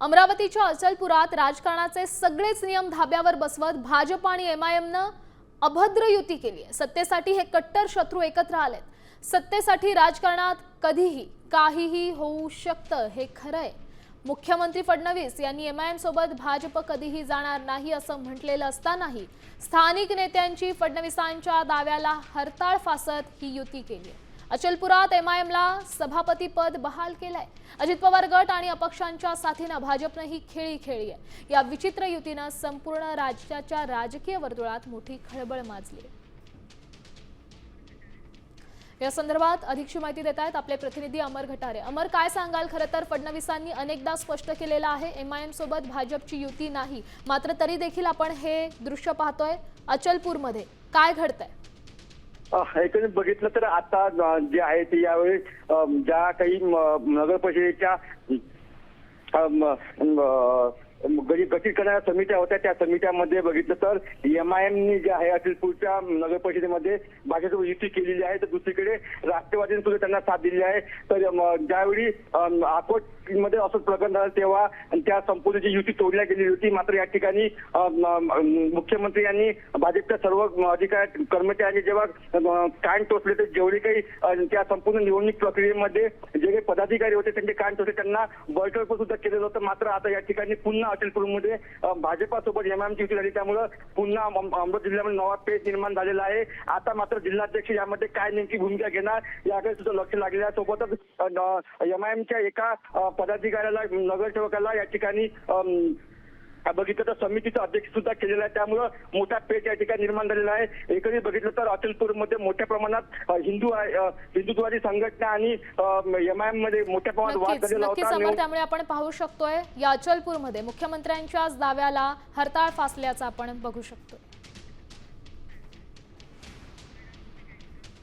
अमरावतीच्या अचलपुरात राजकारणाचे सगळेच नियम धाब्यावर बसवत भाजप आणि एमआयएमनं अभद्र युती केली आहे। सत्तेसाठी हे कट्टर शत्रू एकत्र आलेत। सत्तेसाठी राजकारणात कधीही काहीही होऊ शकतं हे खरं आहे। मुख्यमंत्री फडणवीस यांनी एमआयएम सोबत भाजप कधीही जाणार नाही असं म्हटलेलं असतानाही स्थानिक नेत्यांची फडणवीसांच्या दाव्याला हरताळ फासत ही युती केली आहे। अचलपुरात एमआयएमला सभापती पद बहाल केलंय। अजित पवार गट आणि अपक्षांच्या साथीने भाजपने ही खेळी खेळली आहे। या विचित्र युतीने संपूर्ण राज्याच्या राजकीय वर्तुळात मोठी खळबळ माजली आहे। या संदर्भात अधिकची माहिती देत आहेत आपले प्रतिनिधी अमर घटारे। अमर, काय सांगाल? खरं तर फडणवीसांनी अनेकदा स्पष्ट केलेलं आहे एमआयएम सोबत भाजपची युती नाही, मात्र तरी देखील आपण हे दृश्य पाहतोय अचलपूरमध्ये काय घडतंय? एकंदरीत बघितलं तर आता जे आहे ते यावेळी ज्या काही नगर परिषदेच्या गठीत करणाऱ्या समित्या होत्या त्या समित्यामध्ये बघितलं तर एमआयएमनी जे आहे अचलपूरच्या नगर परिषदेमध्ये भाजपसोबत युती केलेली आहे, तर दुसरीकडे राष्ट्रवादीने सुद्धा त्यांना साथ दिली आहे। तर ज्यावेळी अकोटमध्ये असं प्रकरण झालं तेव्हा त्या संपूर्ण जी युती तोडल्या गेलेली होती, मात्र या ठिकाणी मुख्यमंत्री यांनी भाजपच्या सर्व अधिकारी कर्मचाऱ्यांनी जेव्हा कान टोचले तर जेवढे काही त्या संपूर्ण निवडणूक प्रक्रियेमध्ये जे काही पदाधिकारी होते त्यांचे कान टोचले त्यांना बळकट सुद्धा केलेलं होतं। मात्र आता या ठिकाणी पुन्हा अचलपूरमध्ये भाजपासोबत एमआयएमची युती झाली, त्यामुळे पुन्हा अमरावती जिल्ह्यामध्ये नवा पेच निर्माण झालेला आहे। आता मात्र जिल्हाध्यक्ष यामध्ये काय नेमकी भूमिका घेणार याकडे सुद्धा लक्ष लागलेलं आहे। सोबतच एमआयएमच्या एका पदाधिकाऱ्याला नगरसेवकाला या ठिकाणी बघितलं तर समितीचा अध्यक्ष सुद्धा केलेला आहे, त्यामुळे मोठा पेच या ठिकाणी निर्माण झालेला आहे। एकंदरीत बघितलं तर अचलपूरमध्ये मोठ्या प्रमाणात हिंदुत्ववादी संघटना आणि एमआयएम मध्ये मोठ्या प्रमाणात वाद झालेला होता। त्यामुळे आपण पाहू शकतोय या अचलपूरमध्ये मुख्यमंत्र्यांच्या दाव्याला हरताळ फासल्याचं आपण बघू शकतो।